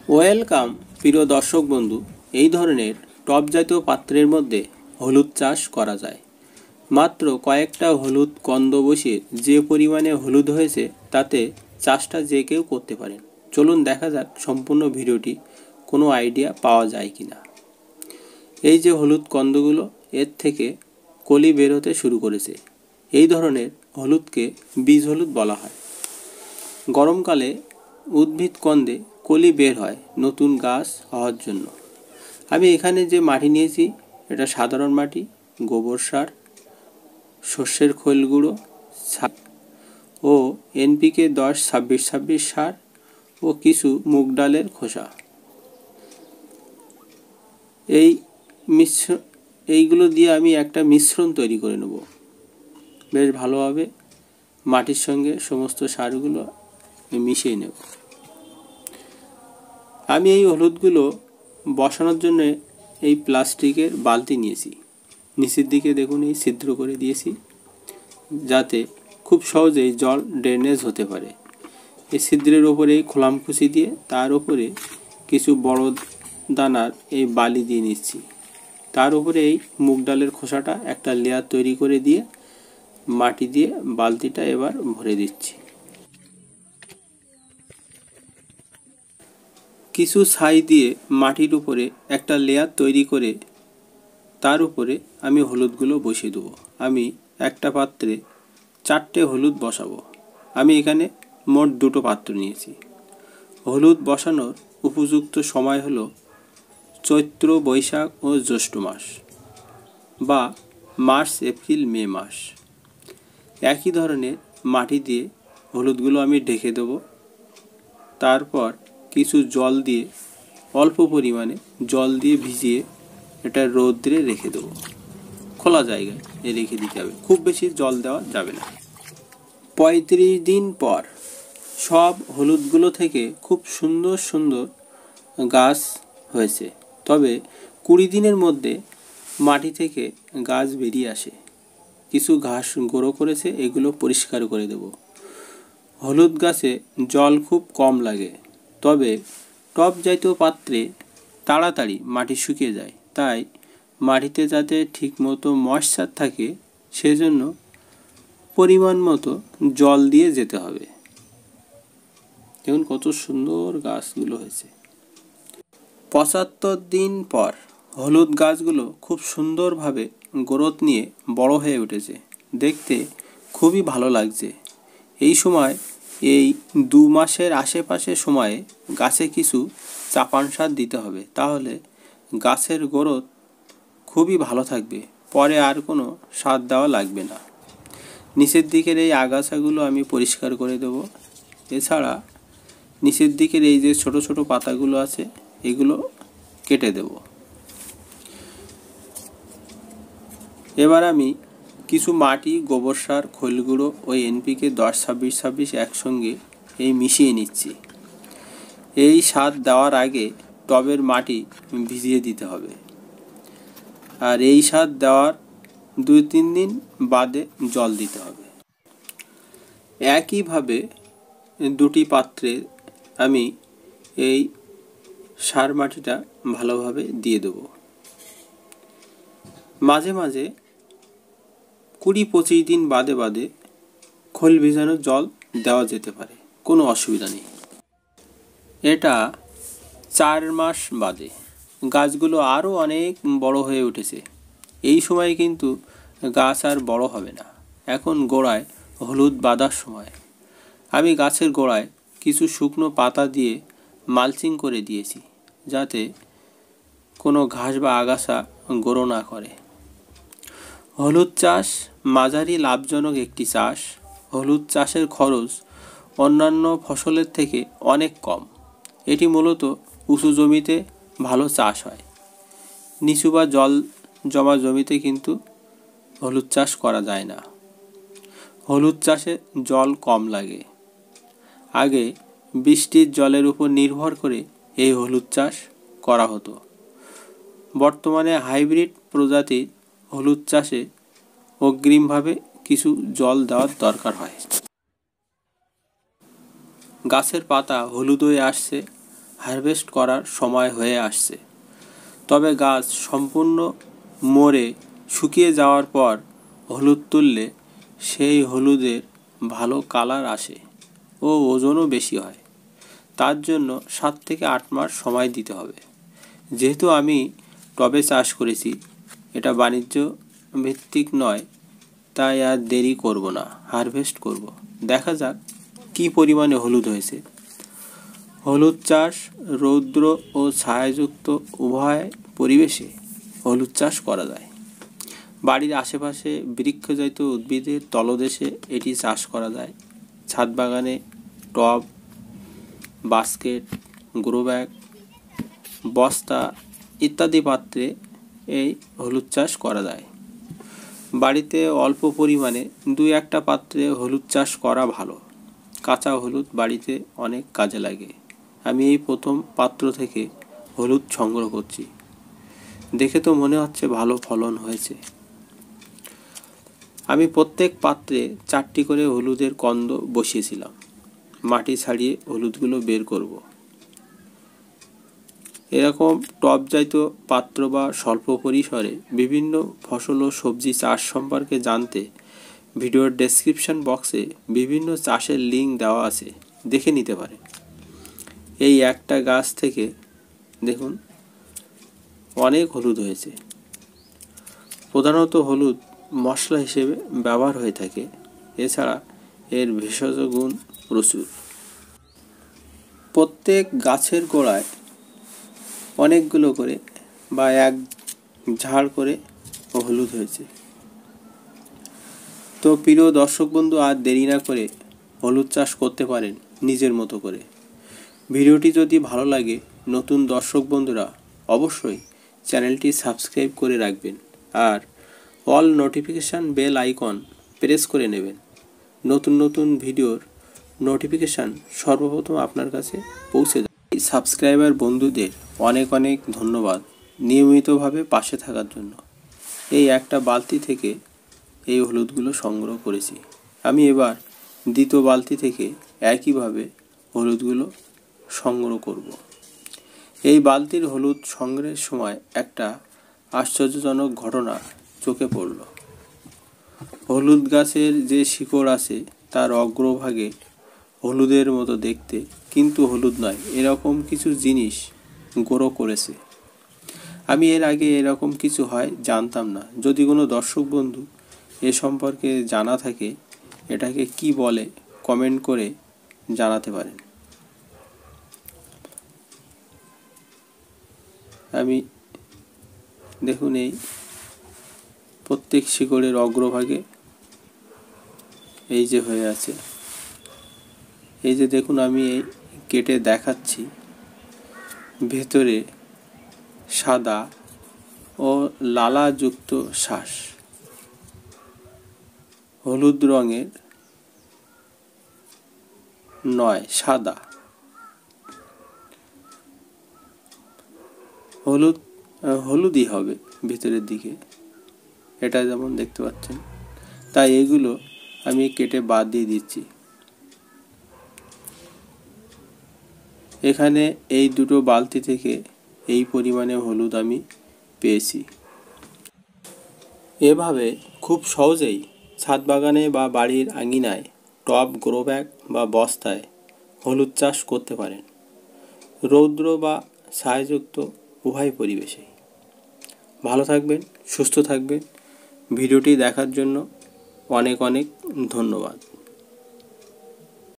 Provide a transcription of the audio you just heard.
Welcome প্রিয় দর্শক বন্ধু। এই ধরনের টব জাতীয় পাত্রের মধ্যে হলুদ চাষ করা যায়। মাত্র কয়েকটা হলুদ কন্দ বসিয়ে যে পরিমাণে হলুদ হয়েছে তাতে চাষটা যে কেউ করতে পারেন। চলুন দেখা যাক সম্পূর্ণ ভিডিওটি কোনো আইডিয়া পাওয়া যায় কি না। এই যে হলুদ কন্দগুলো, এর থেকে কলি বের হতে শুরু করেছে। এই ধরনের হলুদকে বীজ হলুদ বলা হয়। গরমকালে উদ্ভিদ কন্দে কলি বের হয় নতুন গাছ হওয়ার জন্য। আমি এখানে যে মাটি নিয়েছি এটা সাধারণ মাটি, গোবর সার, শস্যের খোল গুঁড়ো ও NPK 10-26-26 সার ও কিছু মুগ ডালের খোসা। এইগুলো দিয়ে আমি একটা মিশ্রণ তৈরি করে নেব। বেশ ভালোভাবে মাটির সঙ্গে সমস্ত সারগুলো মিশিয়ে নেব। আমি এই হলুদগুলো বসানোর জন্য এই প্লাস্টিকের বালতি নিয়েছি। নিচের দিকে দেখুন এই ছিদ্র করে দিয়েছি যাতে খুব সহজেই জল ড্রেনেজ হতে পারে। এই ছিদ্রের ওপরে খোলামকুচি দিয়ে তার উপরে কিছু বড় দানার এই বালি দিয়ে নিচ্ছি। তার উপরে এই মুগ ডালের খোসাটা একটা লেয়ার তৈরি করে দিয়ে মাটি দিয়ে বালতিটা এবার ভরে দিচ্ছি। কিছু ছাই দিয়ে মাটির উপরে একটা লেয়ার তৈরি করে তার উপরে আমি হলুদগুলো বসিয়ে দেবো। আমি একটা পাত্রে 4টে হলুদ বসাবো। আমি এখানে মোট 2টো পাত্র নিয়েছি। হলুদ বসানোর উপযুক্ত সময় হলো চৈত্র, বৈশাখ ও জ্যৈষ্ঠ মাস বা মার্চ, এপ্রিল, মে মাস। একই ধরনের মাটি দিয়ে হলুদগুলো আমি ঢেকে দেবো। তারপর কিছু জল দিয়ে, অল্প পরিমাণে জল দিয়ে ভিজিয়ে এটা রৌদ্রে রেখে দেবো। খোলা জায়গায় রেখে দিতে হবে, খুব বেশি জল দেওয়া যাবে না। 35 দিন পর সব হলুদগুলো থেকে খুব সুন্দর সুন্দর গাছ হয়েছে। তবে 20 দিনের মধ্যে মাটি থেকে গাছ বেরিয়ে আসে। কিছু ঘাস গ্রো করেছে, এগুলো পরিষ্কার করে দেব। হলুদ গাছে জল খুব কম লাগে, তবে টব জাতীয় পাত্রে তাড়াতাড়ি মাটি শুকিয়ে যায়। তাই মাটিতে যাতে ঠিকমতো ময়েশ্চার থাকে সেজন্য পরিমাণ মতো জল দিয়ে যেতে হবে। দেখুন কত সুন্দর গাছগুলো হয়েছে। 75 দিন পর হলুদ গাছগুলো খুব সুন্দরভাবে গ্রোথ নিয়ে বড় হয়ে উঠেছে। দেখতে খুবই ভালো লাগছে। এই সময় এই 2 মাসের আশেপাশে সময়ে গাছে কিছু চাপান সার দিতে হবে, তাহলে গাছের গ্রোথ খুবই ভালো থাকবে। পরে আর কোনো সার দেওয়া লাগবে না। নিচের দিকের এই আগাছাগুলো আমি পরিষ্কার করে দেব। এছাড়া নিচের দিকের এই যে ছোট ছোট পাতাগুলো আছে এগুলো কেটে দেব। এবার আমি কিছু মাটি, গোবর সার, খোল গুঁড়ো ও NPK 10-26-26 একসঙ্গে এই মিশিয়ে নিচ্ছি। এই সার দেওয়ার আগে টবের মাটি ভিজিয়ে দিতে হবে, আর এই সার দেওয়ার 2-3 দিন বাদে জল দিতে হবে। একইভাবে 2টি পাত্রে আমি এই সার মাটিটা ভালোভাবে দিয়ে দেব। মাঝে মাঝে 20-25 দিন বাদে বাদে খোল ভিজানো জল দেওয়া যেতে পারে, কোনো অসুবিধা নেই। এটা 4 মাস বাদে গাছগুলো আরও অনেক বড় হয়ে উঠেছে। এই সময় কিন্তু গাছ আর বড় হবে না। এখন গোড়ায় হলুদ বাঁধার সময়। আমি গাছের গোড়ায় কিছু শুকনো পাতা দিয়ে মালচিং করে দিয়েছি যাতে কোনো ঘাস বা আগাছা গ্রো না করে। হলুদ চাষ মাঝারি লাভজনক একটি চাষ। হলুদ চাষের খরচ অন্যান্য ফসলের থেকে অনেক কম। এটি মূলত উঁচু জমিতে ভালো চাষ হয়। নিচু বা জল জমা জমিতে কিন্তু হলুদ চাষ করা যায় না। হলুদ চাষে জল কম লাগে। আগে বৃষ্টির জলের উপর নির্ভর করে এই হলুদ চাষ করা হতো। বর্তমানে হাইব্রিড প্রজাতির হলুদ চাষে অগ্রিমভাবে কিছু জল দেওয়ার দরকার হয়। গাছের পাতা হলুদ হয়ে আসছে, হারভেস্ট করার সময় হয়ে আসছে। তবে গাছ সম্পূর্ণ মরে শুকিয়ে যাওয়ার পর হলুদ তুললে সেই হলুদের ভালো কালার আসে ও ওজনও বেশি হয়। তার জন্য 7 থেকে 8 মাস সময় দিতে হবে। যেহেতু আমি টবে চাষ করেছি, এটা বাণিজ্য ভিত্তিক নয়, তাই আর দেরি করব না, হারভেস্ট করব। দেখা যাক কী পরিমাণে হলুদ হয়েছে। হলুদ চাষ রৌদ্র ও ছায়াযুক্ত উভয় পরিবেশে হলুদ চাষ করা যায়। বাড়ির আশেপাশে বৃক্ষজাত উদ্ভিদের তলদেশে এটি চাষ করা যায়। ছাদ বাগানে টব, বাস্কেট, গ্রো ব্যাগ, বস্তা ইত্যাদি পাত্রে এই হলুদ চাষ করা যায়। বাড়িতে অল্প পরিমাণে 2-1টা পাত্রে হলুদ চাষ করা ভালো। কাঁচা হলুদ বাড়িতে অনেক কাজে লাগে। আমি এই প্রথম পাত্র থেকে হলুদ সংগ্রহ করছি। দেখে তো মনে হচ্ছে ভালো ফলন হয়েছে। আমি প্রত্যেক পাত্রে 4টি করে হলুদের কন্দ বসিয়েছিলাম। মাটি ছাড়িয়ে হলুদগুলো বের করব। এরকম টবজাত পাত্র বা স্বল্প পরিসরে বিভিন্ন ফসল ও সবজি চাষ সম্পর্কে জানতে ভিডিওর ডেসক্রিপশন বক্সে বিভিন্ন চাষের লিঙ্ক দেওয়া আছে, দেখে নিতে পারেন। এই একটা গাছ থেকে দেখুন অনেক হলুদ হয়েছে। প্রধানত হলুদ মশলা হিসেবে ব্যবহার হয়ে থাকে, এছাড়া এর ভেষজ গুণ প্রচুর। প্রত্যেক গাছের গোড়ায় অনেকগুলো করে বা এক ঝাড় করে হলুদ হয়েছে। তো প্রিয় দর্শক বন্ধু, আর দেরি না করে হলুদ চাষ করতে পারেন নিজের মতো করে। ভিডিওটি যদি ভালো লাগে, নতুন দর্শক বন্ধুরা অবশ্যই চ্যানেলটি সাবস্ক্রাইব করে রাখবেন আর all notification bell icon press করে নেবেন। নতুন নতুন ভিডিওর নোটিফিকেশান সর্বপ্রথম আপনার কাছে পৌঁছে যাবে। সাবস্ক্রাইবার বন্ধুদের অনেক অনেক ধন্যবাদ নিয়মিতভাবে পাশে থাকার জন্য। এই একটা বালতি থেকে এই হলুদগুলো সংগ্রহ করেছি। আমি এবার দ্বিতীয় বালতি থেকে একইভাবে হলুদগুলো সংগ্রহ করব। এই বালতির হলুদ সংগ্রহের সময় একটা আশ্চর্যজনক ঘটনা চোখে পড়ল। হলুদ গাছের যে শিকড় আছে তার অগ্রভাগে হলুদের মতো দেখতে, কিন্তু হলুদ নয়, এরকম কিছু জিনিস গ্রো করেছে। আমি এর আগে এরকম কিছু হয় জানতাম না। যদি কোনো দর্শক বন্ধু এ সম্পর্কে জানা থাকে, এটাকে কি বলে কমেন্ট করে জানাতে পারেন। আমি দেখুন এই প্রত্যেক শিকড়ের অগ্রভাগে এই যে হয়ে আছে, এই যে দেখুন আমি এই কেটে দেখাচ্ছি, ভেতরে সাদা ও লালাযুক্ত শ্বাস, হলুদ রঙের নয়, সাদা হলুদই হবে ভিতরের দিকে, এটা যেমন দেখতে পাচ্ছেন। তাই এগুলো আমি কেটে বাদ দিয়ে দিচ্ছি। এখানে এই দুটো বালতি থেকে এই পরিমাণে হলুদ আমি পেয়েছি। এভাবে খুব সহজেই ছাদ বাগানে বা বাড়ির আঙিনায় টব, গ্রো ব্যাগ বা বস্তায় হলুদ চাষ করতে পারেন, রৌদ্র বা ছায়াযুক্ত উভয় পরিবেশেই। ভালো থাকবেন, সুস্থ থাকবেন। ভিডিওটি দেখার জন্য অনেক অনেক ধন্যবাদ।